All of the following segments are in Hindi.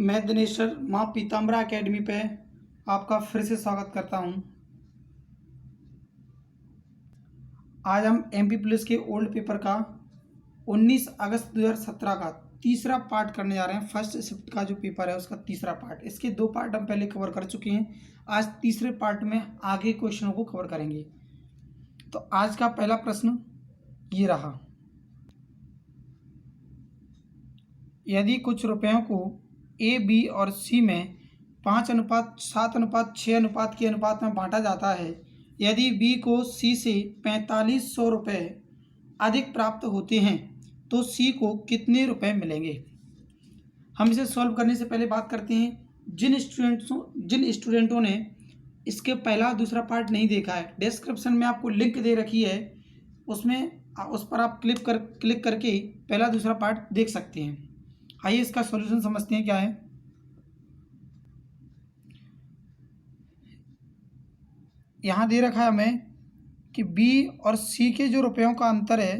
मैं दिनेश्वर माँ पीताम्बरा एकेडमी पे आपका फिर से स्वागत करता हूँ। आज हम एमपी पुलिस के ओल्ड पेपर का 19 अगस्त 2017 का तीसरा पार्ट करने जा रहे हैं। फर्स्ट शिफ्ट का जो पेपर है उसका तीसरा पार्ट, इसके 2 पार्ट हम पहले कवर कर चुके हैं। आज तीसरे पार्ट में आगे क्वेश्चनों को कवर करेंगे। तो आज का पहला प्रश्न ये रहा, यदि कुछ रुपयों को ए, बी और सी में 5:7:6 के अनुपात में बांटा जाता है, यदि बी को सी से 4500 रुपये अधिक प्राप्त होते हैं तो सी को कितने रुपए मिलेंगे। हम इसे सॉल्व करने से पहले बात करते हैं जिन स्टूडेंटों ने इसके पहला दूसरा पार्ट नहीं देखा है, डिस्क्रिप्शन में आपको लिंक दे रखी है, उस पर आप क्लिक करके पहला दूसरा पार्ट देख सकते हैं। आइए इसका सॉल्यूशन समझते हैं क्या है। यहाँ दे रखा है हमें कि बी और सी के जो रुपयों का अंतर है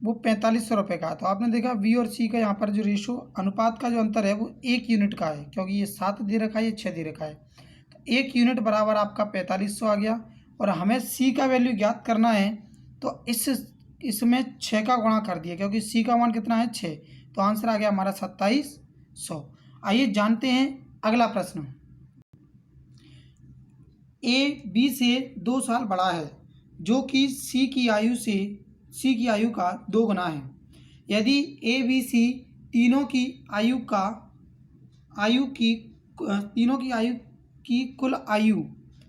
वो 4500 रुपये का है। तो आपने देखा बी और सी का यहाँ पर जो रेशो अनुपात का जो अंतर है वो 1 यूनिट का है, क्योंकि ये 7 दे रखा है, ये 6 दे रखा है। तो 1 यूनिट बराबर आपका 4500 आ गया। और हमें सी का वैल्यू ज्ञात करना है तो इसमें 6 का गुणा कर दिया, क्योंकि सी का मान कितना है 6, तो आंसर आ गया हमारा 2700। आइए जानते हैं अगला प्रश्न। ए बी से 2 साल बड़ा है, जो कि सी की आयु का 2 गुना है। यदि ए बी सी तीनों की आयु की कुल आयु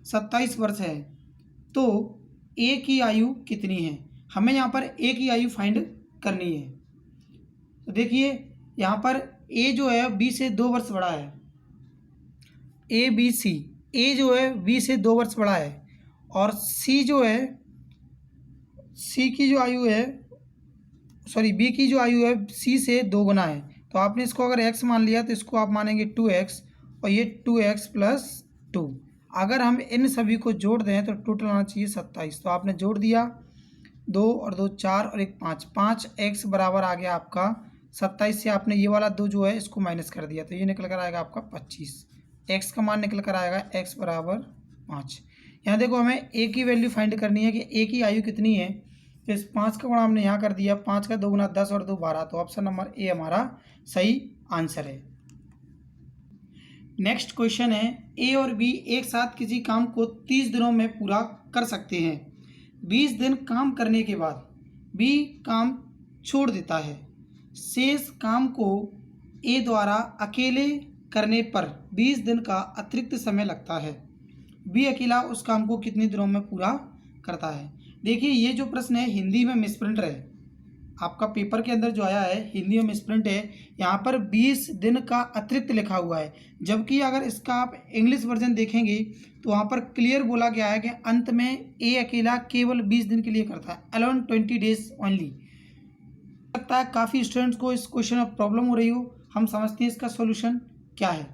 27 वर्ष है तो ए की आयु कितनी है। हमें यहाँ पर ए की आयु फाइंड करनी है। तो देखिए यहाँ पर ए जो है बी से 2 वर्ष बड़ा है। ए बी सी, ए जो है बी से 2 वर्ष बड़ा है और सी जो है सी की जो आयु है बी की जो आयु है सी से 2 गुना है। तो आपने इसको अगर x मान लिया तो इसको आप मानेंगे 2x और ये 2x + 2। अगर हम इन सभी को जोड़ दें तो टोटल आना चाहिए 27। तो आपने जोड़ दिया, 2 और 2 4 और 1 5, 5x बराबर आ गया आपका 27 से आपने ये वाला 2 जो है इसको माइनस कर दिया, तो ये निकल कर आएगा आपका 25। x का मान निकल कर आएगा x बराबर 5। यहाँ देखो हमें a की वैल्यू फाइंड करनी है कि a की आयु कितनी है। तो इस 5 का गुणा हमने यहाँ कर दिया, 5 का 2 गुना 10 और 2 12, तो ऑप्शन नंबर ए हमारा सही आंसर है। नेक्स्ट क्वेश्चन है, ए और बी एक साथ किसी काम को 30 दिनों में पूरा कर सकते हैं। 20 दिन काम करने के बाद बी काम छोड़ देता है। शेष काम को ए द्वारा अकेले करने पर 20 दिन का अतिरिक्त समय लगता है। बी अकेला उस काम को कितने दिनों में पूरा करता है। देखिए ये जो प्रश्न है हिंदी में मिसप्रिंट है, आपका पेपर के अंदर जो आया है हिंदी में मिसप्रिंट है। यहाँ पर 20 दिन का अतिरिक्त लिखा हुआ है, जबकि अगर इसका आप इंग्लिश वर्जन देखेंगे तो वहाँ पर क्लियर बोला गया है कि अंत में ए अकेला केवल 20 दिन के लिए करता है, अलोन 20 डेज ओनली। लगता है काफ़ी स्टूडेंट्स को इस क्वेश्चन में प्रॉब्लम हो रही हो। हम समझते हैं इसका सोल्यूशन क्या है,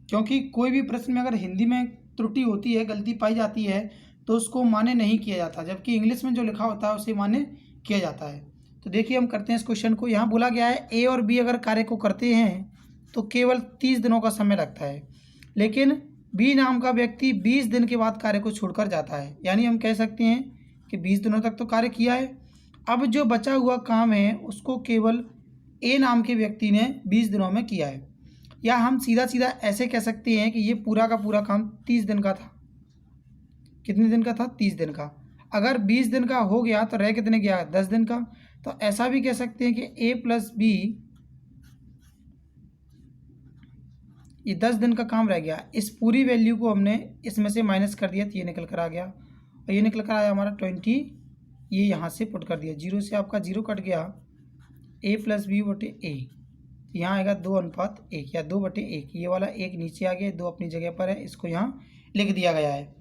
क्योंकि कोई भी प्रश्न में अगर हिंदी में त्रुटि होती है, गलती पाई जाती है तो उसको मान्य नहीं किया जाता, जबकि इंग्लिश में जो लिखा होता है उसे मान्य किया जाता है। तो देखिए हम करते हैं इस क्वेश्चन को। यहाँ बोला गया है ए और बी अगर कार्य को करते हैं तो केवल 30 दिनों का समय लगता है, लेकिन बी नाम का व्यक्ति 20 दिन के बाद कार्य को छोड़कर जाता है। यानी हम कह सकते हैं कि 20 दिनों तक तो कार्य किया है, अब जो बचा हुआ काम है उसको केवल ए नाम के व्यक्ति ने 20 दिनों में किया है। या हम सीधा सीधा ऐसे कह सकते हैं कि ये पूरा का पूरा काम 30 दिन का था। कितने दिन का था? 30 दिन का। अगर 20 दिन का हो गया तो रह कितने गया? 10 दिन का। तो ऐसा भी कह सकते हैं कि a + b ये 10 दिन का काम रह गया। इस पूरी वैल्यू को हमने इसमें से माइनस कर दिया तो ये निकल कर आ गया, और ये निकल कर आया हमारा 20। ये यहाँ से पुट कर दिया, 0 से आपका 0 कट गया, a + b/a। यहाँ आएगा 2:1 या 2/1। ये वाला 1 नीचे आ गया, 2 अपनी जगह पर है, इसको यहाँ लिख दिया गया है।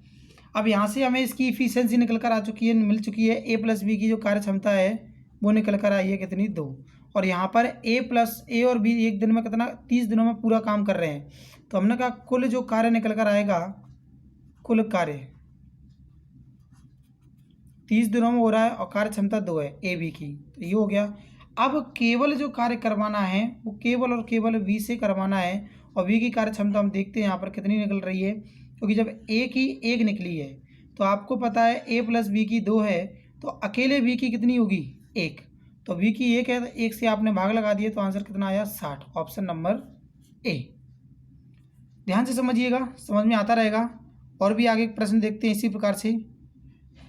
अब यहाँ से हमें इसकी इफिशियंसी निकल कर आ चुकी है, मिल चुकी है। a + b की जो कार्य क्षमता है वो निकल कर आई है कितनी? 2। और यहाँ पर a और b एक दिन में कितना? 30 दिनों में पूरा काम कर रहे हैं। तो हमने कहा कुल जो कार्य निकल कर आएगा, कुल कार्य 30 दिनों में हो रहा है और कार्य क्षमता 2 है ए बी की, तो ये हो गया। अब केवल जो कार्य करवाना है वो केवल और केवल वी से करवाना है, और वी की कार्य क्षमता हम देखते हैं यहाँ पर कितनी निकल रही है, क्योंकि जब ए की एक निकली है तो आपको पता है ए प्लस बी की 2 है, तो अकेले वी की कितनी होगी 1, तो वी की 1 है, तो 1 से आपने भाग लगा दिए, तो आंसर कितना आया 60, ऑप्शन नंबर ए। ध्यान से समझिएगा, समझ में आता रहेगा। और भी आगे प्रश्न देखते हैं इसी प्रकार से।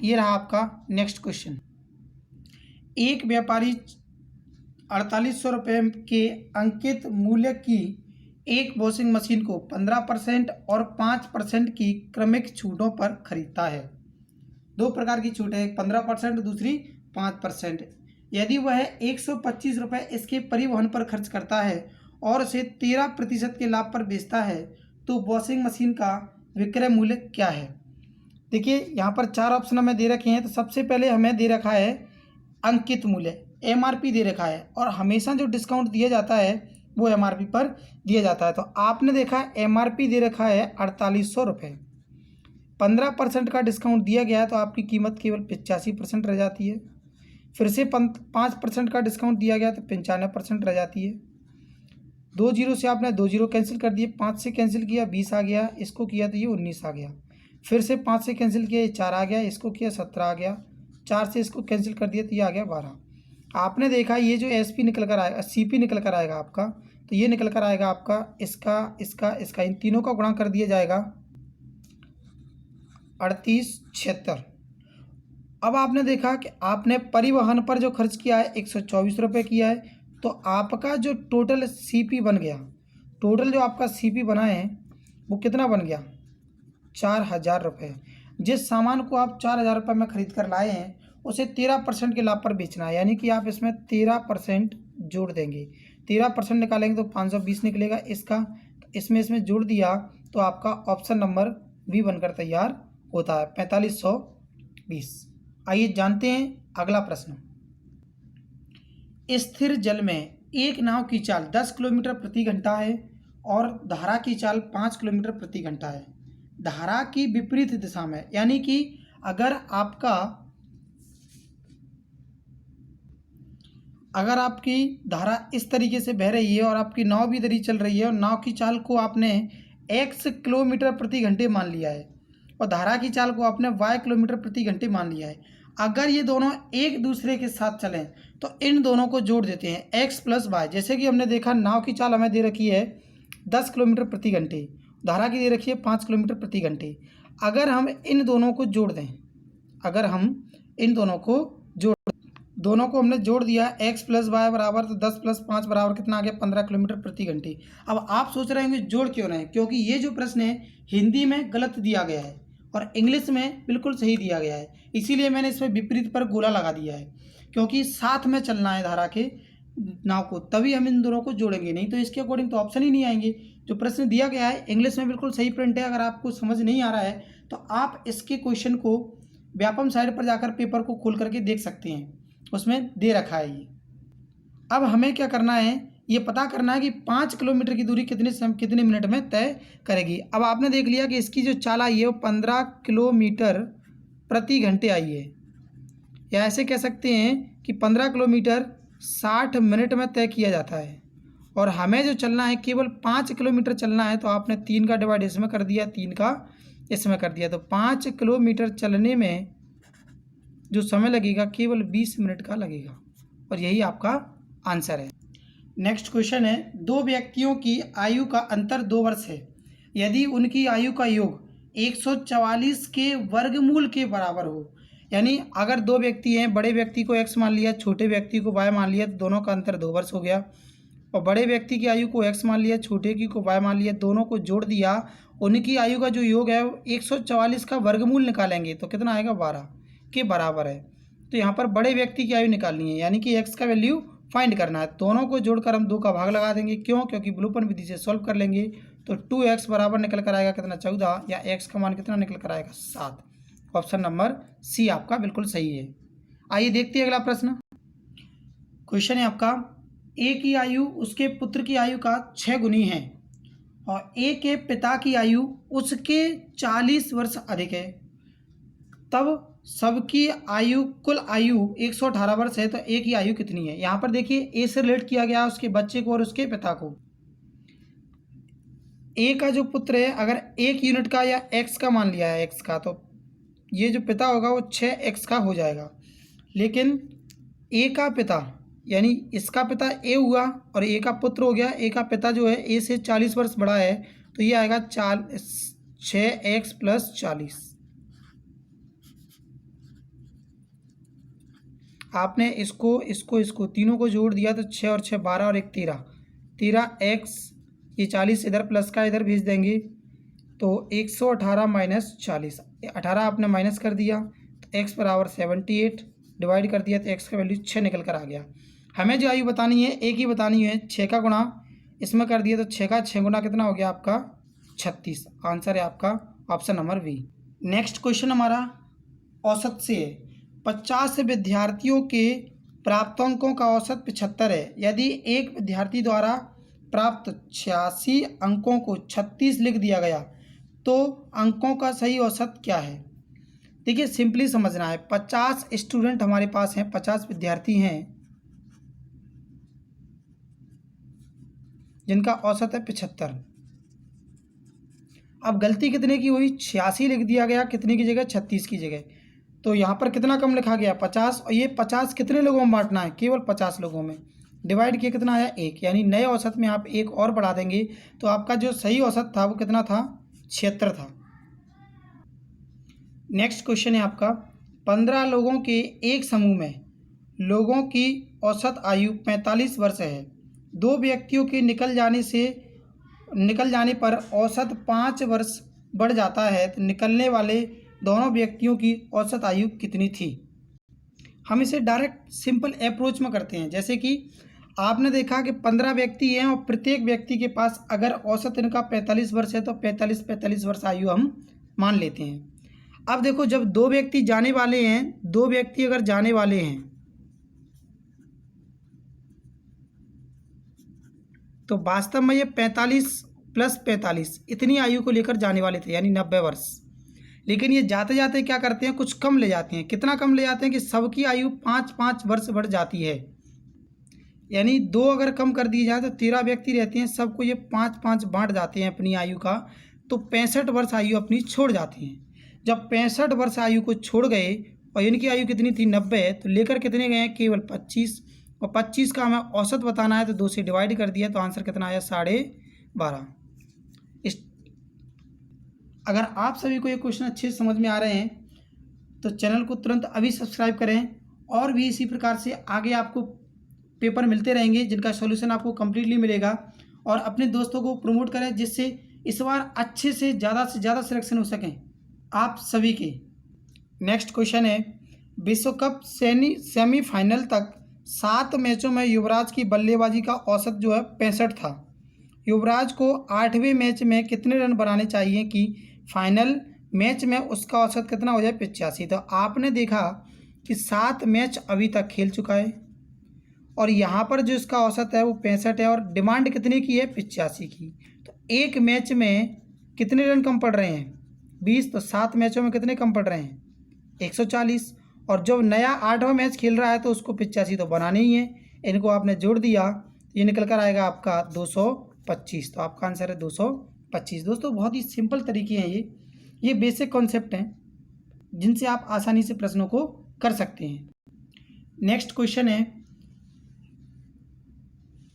ये रहा आपका नेक्स्ट क्वेश्चन। एक व्यापारी 4800 रुपये के अंकित मूल्य की एक वॉशिंग मशीन को 15% और 5% की क्रमिक छूटों पर खरीदता है। दो प्रकार की छूट है, एक 15%, दूसरी 5%। यदि वह 125 रुपये इसके परिवहन पर खर्च करता है और उसे 13% के लाभ पर बेचता है, तो वॉशिंग मशीन का विक्रय मूल्य क्या है। देखिए यहाँ पर 4 ऑप्शन हमें दे रखे हैं। तो सबसे पहले हमें दे रखा है अंकित मूल्य, एमआरपी दे रखा है, और हमेशा जो डिस्काउंट दिया जाता है वो एमआरपी पर दिया जाता है। तो आपने देखा एमआरपी दे रखा है 4800 रुपये, 15% का डिस्काउंट दिया गया है तो आपकी कीमत केवल 85% रह जाती है। फिर से 5% का डिस्काउंट दिया गया तो 95% रह जाती है। 2 जीरो से आपने 2 जीरो कैंसिल कर दिए, 5 से कैंसिल किया 20 आ गया, इसको किया तो ये 19 आ गया। फिर से 5 से कैंसिल किया, ये 4 आ गया, इसको किया 17 आ गया। 4 से इसको कैंसिल कर दिया तो ये आ गया 12। आपने देखा ये जो एसपी निकल कर आएगा, सीपी निकल कर आएगा आपका, तो ये निकल कर आएगा आपका इसका इन तीनों का गुणा कर दिया जाएगा 3876। अब आपने देखा कि आपने परिवहन पर जो खर्च किया है 124 रुपये किया है, तो आपका जो टोटल सीपी बन गया, टोटल जो आपका सीपी बना है वो कितना बन गया 4000 रुपये। जिस सामान को आप 4000 रुपये में खरीद कर लाए हैं उसे 13% के लाभ पर बेचना है, यानी कि आप इसमें 13% जोड़ देंगे। 13% निकालेंगे तो 520 निकलेगा इसका, तो इसमें जोड़ दिया तो आपका ऑप्शन नंबर बी बनकर तैयार होता है 4520। आइए जानते हैं अगला प्रश्न। स्थिर जल में एक नाव की चाल 10 किलोमीटर प्रति घंटा है और धारा की चाल 5 किलोमीटर प्रति घंटा है। धारा की विपरीत दिशा में, यानी कि अगर आपकी धारा इस तरीके से बह रही है और आपकी नाव भी इधर ही चल रही है, और नाव की चाल को आपने x किलोमीटर प्रति घंटे मान लिया है और धारा की चाल को आपने y किलोमीटर प्रति घंटे मान लिया है। अगर ये दोनों एक दूसरे के साथ चलें तो इन दोनों को जोड़ देते हैं x प्लस वाई। जैसे कि हमने देखा नाव की चाल हमें दे रखी है 10 किलोमीटर प्रति घंटे, धारा की दे रखी है 5 किलोमीटर प्रति घंटे। अगर हम इन दोनों को जोड़ दें, दोनों को हमने जोड़ दिया x प्लस वाई बराबर, तो 10 प्लस 5 बराबर कितना आ गया 15 किलोमीटर प्रति घंटे। अब आप सोच रहे होंगे जोड़ क्यों रहे हैं, क्योंकि ये जो प्रश्न है हिंदी में गलत दिया गया है और इंग्लिश में बिल्कुल सही दिया गया है, इसीलिए मैंने इसमें विपरीत पर गोला लगा दिया है, क्योंकि साथ में चलना है धारा के नाव को, तभी हम इन दोनों को जोड़ेंगे, नहीं तो इसके अकॉर्डिंग तो ऑप्शन ही नहीं आएंगे। जो प्रश्न दिया गया है इंग्लिश में बिल्कुल सही प्रिंट है। अगर आपको समझ नहीं आ रहा है तो आप इसके क्वेश्चन को व्यापम साइट पर जाकर पेपर को खोल करके देख सकते हैं, उसमें दे रखा है ये। अब हमें क्या करना है, ये पता करना है कि 5 किलोमीटर की दूरी कितने मिनट में तय करेगी। अब आपने देख लिया कि इसकी जो चाल आई है वो 15 किलोमीटर प्रति घंटे आई है, या ऐसे कह सकते हैं कि 15 किलोमीटर 60 मिनट में तय किया जाता है, और हमें जो चलना है केवल 5 किलोमीटर चलना है, तो आपने 3 का डिवाइड इसमें कर दिया, 3 का इसमें कर दिया, तो 5 किलोमीटर चलने में जो समय लगेगा केवल 20 मिनट का लगेगा, और यही आपका आंसर है। नेक्स्ट क्वेश्चन है, दो व्यक्तियों की आयु का अंतर 2 वर्ष है। यदि उनकी आयु का योग 144 के वर्गमूल के बराबर हो, यानी अगर 2 व्यक्ति हैं, बड़े व्यक्ति को x मान लिया, छोटे व्यक्ति को y मान लिया, तो दोनों का अंतर 2 वर्ष हो गया। और बड़े व्यक्ति की आयु को x मान लिया, छोटे की को y मान लिया, दोनों को जोड़ दिया, उनकी आयु का जो योग है 144 का वर्गमूल निकालेंगे तो कितना आएगा 12 के बराबर है। तो यहाँ पर बड़े व्यक्ति की आयु निकालनी है, यानी कि x का वैल्यू फाइंड करना है। दोनों को जोड़कर हम 2 का भाग लगा देंगे, क्यों, क्योंकि ब्लूपन विधि से सॉल्व कर लेंगे, तो 2x बराबर निकल कर आएगा कितना 14, या x का मान कितना निकल कर आएगा 7। ऑप्शन नंबर सी आपका बिल्कुल सही है। आइए देखते हैं अगला प्रश्न। क्वेश्चन है आपका, ए की आयु उसके पुत्र की आयु का 6 गुनी है और ए के पिता की आयु उसके 40 वर्ष अधिक है, तब सबकी आयु, कुल आयु 118 वर्ष है, तो ए की आयु कितनी है। यहाँ पर देखिए ए से रिलेट किया गया उसके बच्चे को और उसके पिता को। ए का जो पुत्र है, अगर 1 यूनिट का या एक्स का मान लिया है, एक्स का, तो ये जो पिता होगा वो 6x का हो जाएगा। लेकिन ए का पिता, यानी इसका पिता ए हुआ और ए का पुत्र हो गया। ए का पिता जो है ए से 40 वर्ष बड़ा है, तो ये आएगा 6x + 40। आपने इसको तीनों को जोड़ दिया तो 6 और 6 12 और 1 13, 13x, ये 40 इधर प्लस का इधर भेज देंगे तो 118 - 40, 18 आपने माइनस कर दिया तो x बराबर 78, डिवाइड कर दिया तो x का वैल्यू 6 निकल कर आ गया। हमें जो आयु बतानी है एक ही बतानी है, 6 का गुणा इसमें कर दिया तो 6 का 6 गुना कितना हो गया आपका 36। आंसर है आपका option number B. Next question हमारा औसत से है। 50 विद्यार्थियों के प्राप्तांकों का औसत 75 है। यदि एक विद्यार्थी द्वारा प्राप्त 86 अंकों को 36 लिख दिया गया तो अंकों का सही औसत क्या है। देखिए सिंपली समझना है, 50 स्टूडेंट हमारे पास हैं, 50 विद्यार्थी हैं जिनका औसत है 75। अब गलती कितने की हुई, 86 लिख दिया गया, कितने की जगह 36 की जगह। तो यहाँ पर कितना कम लिखा गया 50, और ये 50 कितने लोगों में बांटना है, केवल 50 लोगों में। डिवाइड किया कितना आया 1, यानी नए औसत में आप 1 और बढ़ा देंगे तो आपका जो सही औसत था वो कितना था 76 था। नेक्स्ट क्वेश्चन है आपका, 15 लोगों के एक समूह में लोगों की औसत आयु 45 वर्ष है। 2 व्यक्तियों के निकल जाने पर औसत 5 वर्ष बढ़ जाता है, तो निकलने वाले दोनों व्यक्तियों की औसत आयु कितनी थी। हम इसे डायरेक्ट सिंपल अप्रोच में करते हैं। जैसे कि आपने देखा कि 15 व्यक्ति हैं और प्रत्येक व्यक्ति के पास अगर औसत इनका 45 वर्ष है तो 45 वर्ष आयु हम मान लेते हैं। अब देखो जब 2 व्यक्ति जाने वाले हैं, 2 व्यक्ति अगर जाने वाले हैं तो वास्तव में ये 45 + 45 इतनी आयु को लेकर जाने वाले थे, यानी 90 वर्ष। लेकिन ये जाते जाते क्या करते हैं, कुछ कम ले जाते हैं। कितना कम ले जाते हैं कि सबकी आयु 5-5 वर्ष बढ़ जाती है। यानी 2 अगर कम कर दिए जाए तो 13 व्यक्ति रहते हैं, सबको ये 5-5 बांट जाते हैं अपनी आयु का, तो 65 वर्ष आयु अपनी छोड़ जाती हैं। जब 65 वर्ष आयु को छोड़ गए और इनकी आयु कितनी थी 90, तो लेकर कितने गए हैं केवल 25, और 25 का हमें औसत बताना है तो 2 से डिवाइड कर दिया तो आंसर कितना आया 12.5। अगर आप सभी को ये क्वेश्चन अच्छे से समझ में आ रहे हैं तो चैनल को तुरंत अभी सब्सक्राइब करें, और भी इसी प्रकार से आगे आपको पेपर मिलते रहेंगे जिनका सॉल्यूशन आपको कम्प्लीटली मिलेगा। और अपने दोस्तों को प्रमोट करें जिससे इस बार अच्छे से ज़्यादा सिलेक्शन हो सकें आप सभी के। नेक्स्ट क्वेश्चन है, विश्व कप सेमीफाइनल तक 7 मैचों में युवराज की बल्लेबाजी का औसत जो है 65 था। युवराज को 8वें मैच में कितने रन बनाने चाहिए कि फाइनल मैच में उसका औसत कितना हो जाए 85। तो आपने देखा कि 7 मैच अभी तक खेल चुका है और यहाँ पर जो इसका औसत है वो 65 है, और डिमांड कितने की है 85 की। तो एक मैच में कितने रन कम पड़ रहे हैं 20, तो 7 मैचों में कितने कम पड़ रहे हैं 140। और जब नया 8वां मैच खेल रहा है तो उसको 85 तो बनानी ही है। इनको आपने जोड़ दिया तो ये निकल कर आएगा आपका 225। तो आपका आंसर है 225। दोस्तों बहुत ही सिंपल तरीके हैं ये बेसिक कॉन्सेप्ट हैं जिनसे आप आसानी से प्रश्नों को कर सकते हैं। नेक्स्ट क्वेश्चन है,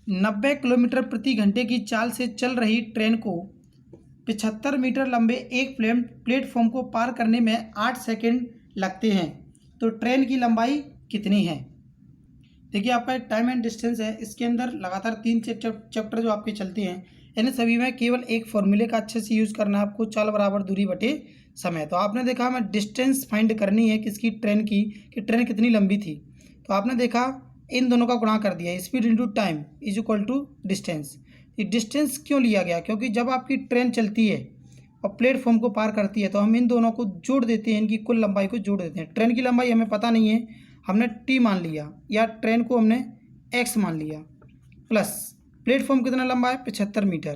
90 किलोमीटर प्रति घंटे की चाल से चल रही ट्रेन को 75 मीटर लंबे एक प्लेटफॉर्म को पार करने में 8 सेकंड लगते हैं, तो ट्रेन की लंबाई कितनी है। देखिए आपका एक टाइम एंड डिस्टेंस है, इसके अंदर लगातार 3 चैप्टर जो आपके चलते हैं, इन सभी में केवल एक फॉर्मूले का अच्छे से यूज़ करना है आपको, चाल बराबर दूरी बटे समय। तो आपने देखा हमें डिस्टेंस फाइंड करनी है किसकी, ट्रेन की, कि ट्रेन कितनी लंबी थी। तो आपने देखा इन दोनों का गुणा कर दिया, speed into time is equal to distance. ये डिस्टेंस क्यों लिया गया, क्योंकि जब आपकी ट्रेन चलती है और प्लेटफॉर्म को पार करती है तो हम इन दोनों को जोड़ देते हैं, इनकी कुल लंबाई को जोड़ देते हैं। ट्रेन की लंबाई हमें पता नहीं है, हमने टी मान लिया, या ट्रेन को हमने एक्स मान लिया, प्लस प्लेटफॉर्म कितना लंबा है 75 मीटर।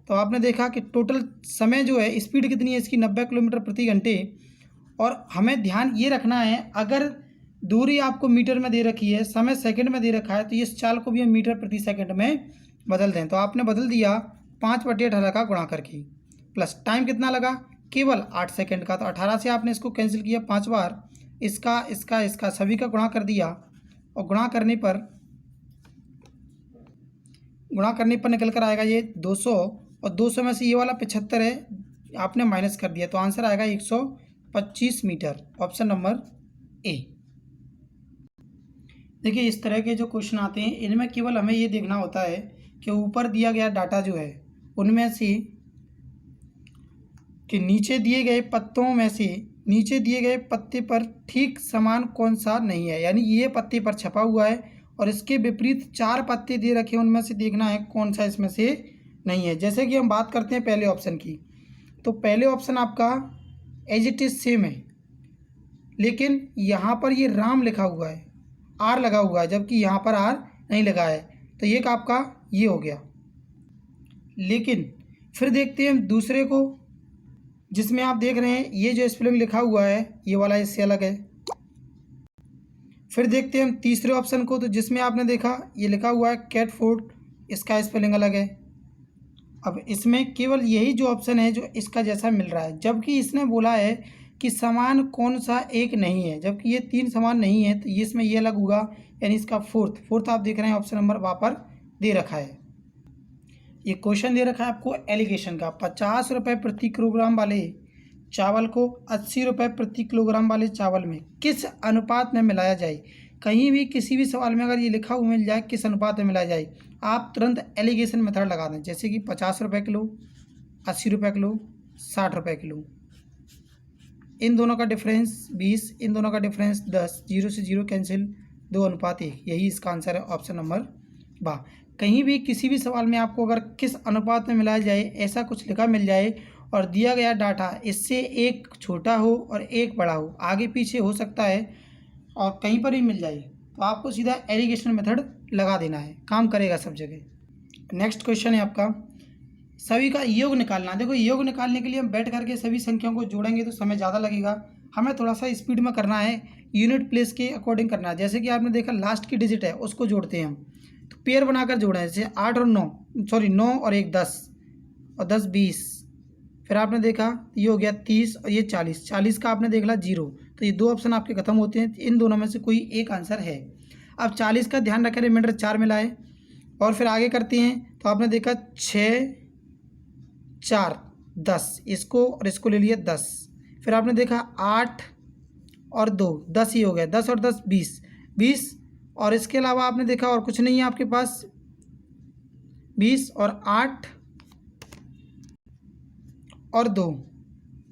तो आपने देखा कि टोटल समय जो है, स्पीड कितनी है इसकी 90 किलोमीटर प्रति घंटे, और हमें ध्यान ये रखना है, अगर दूरी आपको मीटर में दे रखी है, समय सेकंड में दे रखा है, तो इस चाल को भी हम मीटर प्रति सेकंड में बदल दें। तो आपने बदल दिया 5/18 का गुणा करके, प्लस टाइम कितना लगा, केवल 8 सेकंड का। तो 18 से आपने इसको कैंसिल किया 5 बार, इसका सभी का गुणा कर दिया, और गुणा करने पर निकल कर आएगा ये 200, और 200 में से ये वाला 75 है, आपने माइनस कर दिया, तो आंसर आएगा 125 मीटर, ऑप्शन नंबर ए। देखिए इस तरह के जो क्वेश्चन आते हैं, इनमें केवल हमें ये देखना होता है कि ऊपर दिया गया डाटा जो है उनमें से कि नीचे दिए गए पत्तों में से नीचे दिए गए पत्ते पर ठीक समान कौन सा नहीं है, यानी ये पत्ते पर छपा हुआ है और इसके विपरीत 4 पत्ते दे रखे हैं, उनमें से देखना है कौन सा इसमें से नहीं है। जैसे कि हम बात करते हैं पहले ऑप्शन की, तो पहले ऑप्शन आपका एज इट इज सेम है, लेकिन यहाँ पर ये राम लिखा हुआ है, आर लगा हुआ है, जबकि यहाँ पर आर नहीं लगा है, तो ये आपका ये हो गया। लेकिन फिर देखते हैं दूसरे को, जिसमें आप देख रहे हैं ये जो स्पेलिंग लिखा हुआ है ये वाला इससे अलग है। फिर देखते हैं हम तीसरे ऑप्शन को, तो जिसमें आपने देखा ये लिखा हुआ है कैट फूड, इसका स्पेलिंग अलग है। अब इसमें केवल यही जो ऑप्शन है जो इसका जैसा मिल रहा है, जबकि इसने बोला है कि समान कौन सा एक नहीं है, जबकि ये 3 समान नहीं है, तो ये इसमें ये अलग होगा, यानी इसका फोर्थ आप देख रहे हैं ऑप्शन नंबर वहाँ पर दे रखा है। ये क्वेश्चन दे रखा है आपको एलिगेशन का, 50 रुपये प्रति किलोग्राम वाले चावल को 80 रुपये प्रति किलोग्राम वाले चावल में किस अनुपात में मिलाया जाए। कहीं भी किसी भी सवाल में अगर ये लिखा हुआ मिल जाए किस अनुपात में मिलाया जाए, आप तुरंत एलिगेशन मेथड लगा दें, जैसे कि 50 रुपये किलो, 80 रुपये किलो, 60 रुपये किलो, इन दोनों का डिफरेंस 20, इन दोनों का डिफरेंस 10, 0 से 0 कैंसिल, 2:1, यही इसका आंसर है, ऑप्शन नंबर बा। कहीं भी किसी भी सवाल में आपको अगर किस अनुपात में मिलाया जाए ऐसा कुछ लिखा मिल जाए और दिया गया डाटा इससे एक छोटा हो और एक बड़ा हो, आगे पीछे हो सकता है और कहीं पर भी मिल जाए, तो आपको सीधा एलिगेशन मेथड लगा देना है, काम करेगा सब जगह। नेक्स्ट क्वेश्चन है आपका सभी का योग निकालना। देखो योग निकालने के लिए हम बैठ करके सभी संख्याओं को जोड़ेंगे तो समय ज़्यादा लगेगा, हमें थोड़ा सा स्पीड में करना है, यूनिट प्लेस के अकॉर्डिंग करना है। जैसे कि आपने देखा लास्ट की डिजिट है उसको जोड़ते हैं हम, तो पेयर बनाकर जोड़ें, जैसे 8 और 9, सॉरी 9 और 1 10, और 10 20, फिर आपने देखा ये हो गया 30 और ये 40, 40 का आपने देख ला 0, तो ये 2 ऑप्शन आपके खत्म होते हैं, इन दोनों में से कोई एक आंसर है। अब 40 का ध्यान रखें, रिमाइंडर 4 मिलाए और फिर आगे करते हैं, तो आपने देखा 6 4 10, इसको और इसको ले लिया 10, फिर आपने देखा 8 और 2 10 ही हो गया, 10 और 10 20, और इसके अलावा आपने देखा और कुछ नहीं है आपके पास, 20 और 8 और 2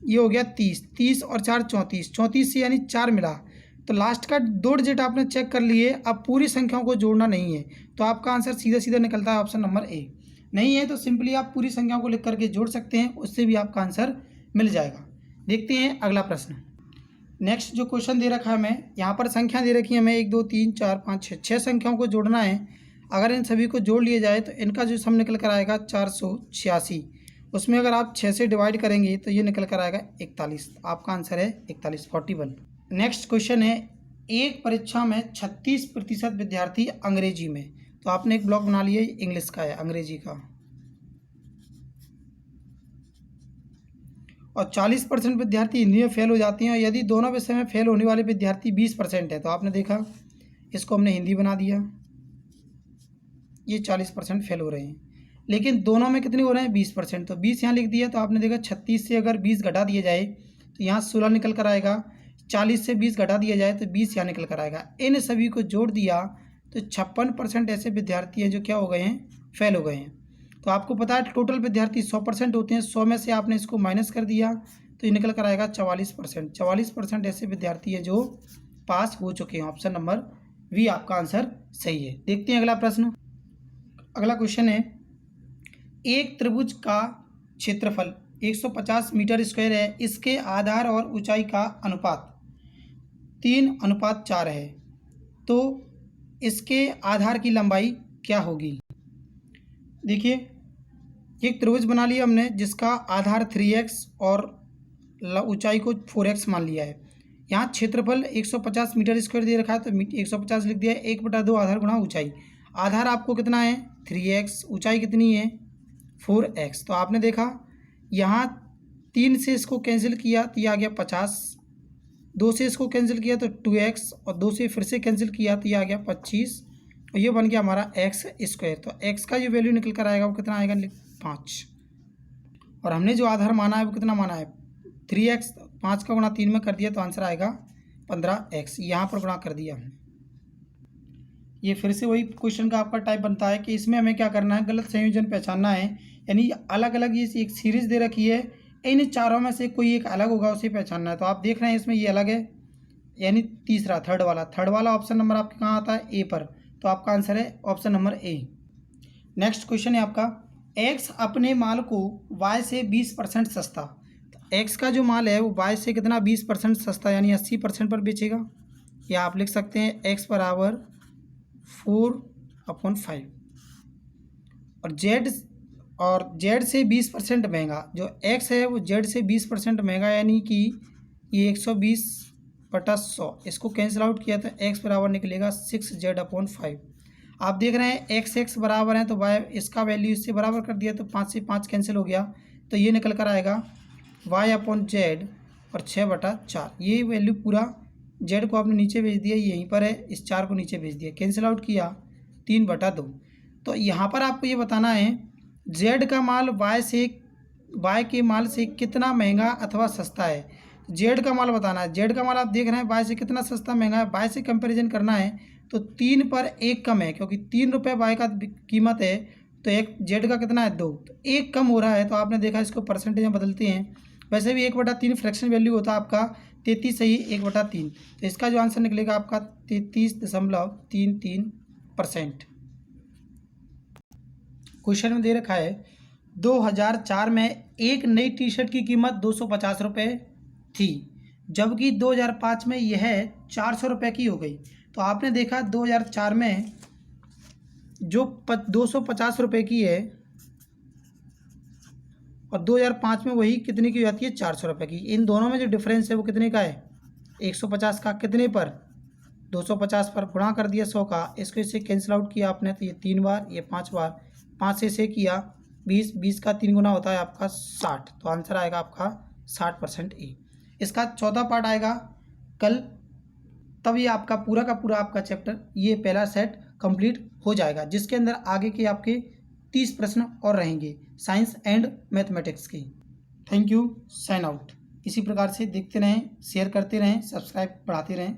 ये हो गया 30, 30 और 4 34, 34 से यानी 4 मिला, तो लास्ट का 2 डिजिट आपने चेक कर लिए। अब पूरी संख्याओं को जोड़ना नहीं है, तो आपका आंसर सीधा सीधा निकलता है ऑप्शन नंबर ए। नहीं है तो सिंपली आप पूरी संख्याओं को लिख करके जोड़ सकते हैं, उससे भी आपका आंसर मिल जाएगा। देखते हैं अगला प्रश्न। नेक्स्ट जो क्वेश्चन दे रखा है हमें, यहाँ पर संख्या दे रखी है हमें 1 2 3 4 5 6, 6 संख्याओं को जोड़ना है। अगर इन सभी को जोड़ लिया जाए तो इनका जो सम निकल कर आएगा 486, उसमें अगर आप 6 से डिवाइड करेंगे तो ये निकल कर आएगा 41, आपका आंसर है 41। नेक्स्ट क्वेश्चन है, एक परीक्षा में 36% विद्यार्थी अंग्रेजी में, तो आपने एक ब्लॉक बना लिया, इंग्लिश का है अंग्रेजी का, और 40% विद्यार्थी हिंदी में फेल हो जाते हैं, और यदि दोनों विषय में फेल होने वाले विद्यार्थी 20% है, तो आपने देखा इसको हमने हिंदी बना दिया, ये 40% फेल हो रहे हैं, लेकिन दोनों में कितने हो रहे हैं 20%, तो 20 यहाँ लिख दिया, तो आपने देखा 36 से अगर 20 घटा दिया जाए तो यहाँ 16 निकल कर आएगा, 40 से 20 घटा दिया जाए तो 20 यहाँ निकल कर आएगा। इन सभी को जोड़ दिया तो 56% ऐसे विद्यार्थी हैं जो क्या हो गए हैं, फेल हो गए हैं। तो आपको पता है टोटल विद्यार्थी 100% होते हैं, 100 में से आपने इसको माइनस कर दिया तो ये निकल कर आएगा 44%। 44% ऐसे विद्यार्थी हैं जो पास हो चुके हैं, ऑप्शन नंबर वी आपका आंसर सही है। देखते हैं अगला प्रश्न। अगला क्वेश्चन है, एक त्रिभुज का क्षेत्रफल 150 मीटर स्क्वायर है, इसके आधार और ऊंचाई का अनुपात 3:4 है, तो इसके आधार की लंबाई क्या होगी। देखिए एक त्रिभुज बना लिया हमने जिसका आधार 3x और ऊंचाई को 4x मान लिया है। यहाँ क्षेत्रफल 150 मीटर स्क्वायर दे रखा है तो 150 लिख दिया है। 1/2 आधार गुणा ऊंचाई। आधार आपको कितना है 3x, ऊंचाई कितनी है 4x। तो आपने देखा यहाँ 3 से इसको कैंसिल किया तो ये आ गया 50, 2 से इसको कैंसिल किया तो 2x और 2 से फिर से कैंसिल किया तो ये आ गया 25 और ये बन गया हमारा x स्क्वायर। तो x का जो वैल्यू निकल कर आएगा वो कितना आएगा 5। और हमने जो आधार माना है वो कितना माना है 3x। 5 का गुणा 3 में कर दिया तो आंसर आएगा 15x। यहाँ पर गुणा कर दिया हमने। ये फिर से वही क्वेश्चन का आपका टाइप बनता है कि इसमें हमें क्या करना है, गलत संयोजन पहचानना है। यानी अलग अलग ये एक सीरीज़ दे रखी है, इन चारों में से कोई एक अलग होगा उसे पहचानना है। तो आप देख रहे हैं इसमें ये अलग है, यानी तीसरा थर्ड वाला ऑप्शन नंबर आपके कहाँ आता है ए पर। तो आपका आंसर है option number A. Next question है आपका, एक्स अपने माल को वाई से 20% सस्ता। तो एक्स का जो माल है वो वाई से कितना 20% सस्ता यानी 80% पर बेचेगा। या आप लिख सकते हैं एक्स बराबर 4/5 और जेड से 20% महंगा। जो एक्स है वो जेड से 20% महंगा यानी कि ये 120/100। इसको कैंसिल आउट किया तो एक्स बराबर निकलेगा 6z/5। आप देख रहे हैं एक्स बराबर है तो वाई इसका वैल्यू इससे बराबर कर दिया तो 5 से 5 कैंसिल हो गया तो ये निकल कर आएगा y/z और 6/4। ये वैल्यू पूरा जेड को आपने नीचे भेज दिया, यहीं पर है, इस 4 को नीचे भेज दिया, कैंसिल आउट किया 3/2। तो यहाँ पर आपको ये बताना है जेड का माल वाई के माल से कितना महंगा अथवा सस्ता है। जेड का माल बताना है। जेड का माल आप देख रहे हैं वाई से कितना सस्ता महंगा है। वाई से कंपैरिजन करना है तो 3 पर 1 कम है, क्योंकि 3 रुपये वाई का कीमत है तो एक जेड का कितना है 2, तो 1 कम हो रहा है। तो आपने देखा इसको परसेंटेज में बदलते हैं। वैसे भी 1/3 फ्रैक्शन वैल्यू होता है आपका 33 सही 1/3। तो इसका जो आंसर निकलेगा आपका 33.33%। क्वेश्चन में दे रखा है 2004 में एक नई टी शर्ट की कीमत 250 रुपये थी, जबकि 2005 में यह 400 रुपये की हो गई। तो आपने देखा 2004 में जो 250 रुपये की है और 2005 में वही कितने की जाती है 400 रुपये की। इन दोनों में जो डिफरेंस है वो कितने का है 150 का। कितने पर 250 पर गुणा कर दिया 100 का। इसको इससे कैंसिल आउट किया आपने तो ये 3 बार ये 5 बार, 5 से इसे किया 20, 20 का 3 गुना होता है आपका 60। तो आंसर आएगा आपका 60% ए। इसका चौथा पार्ट आएगा कल, तब ये आपका पूरा का पूरा आपका चैप्टर ये पहला सेट कंप्लीट हो जाएगा, जिसके अंदर आगे के आपके 30 प्रश्न और रहेंगे साइंस एंड मैथमेटिक्स के। Thank you, sign out. इसी प्रकार से देखते रहें, शेयर करते रहें, सब्सक्राइब बढ़ाते रहें।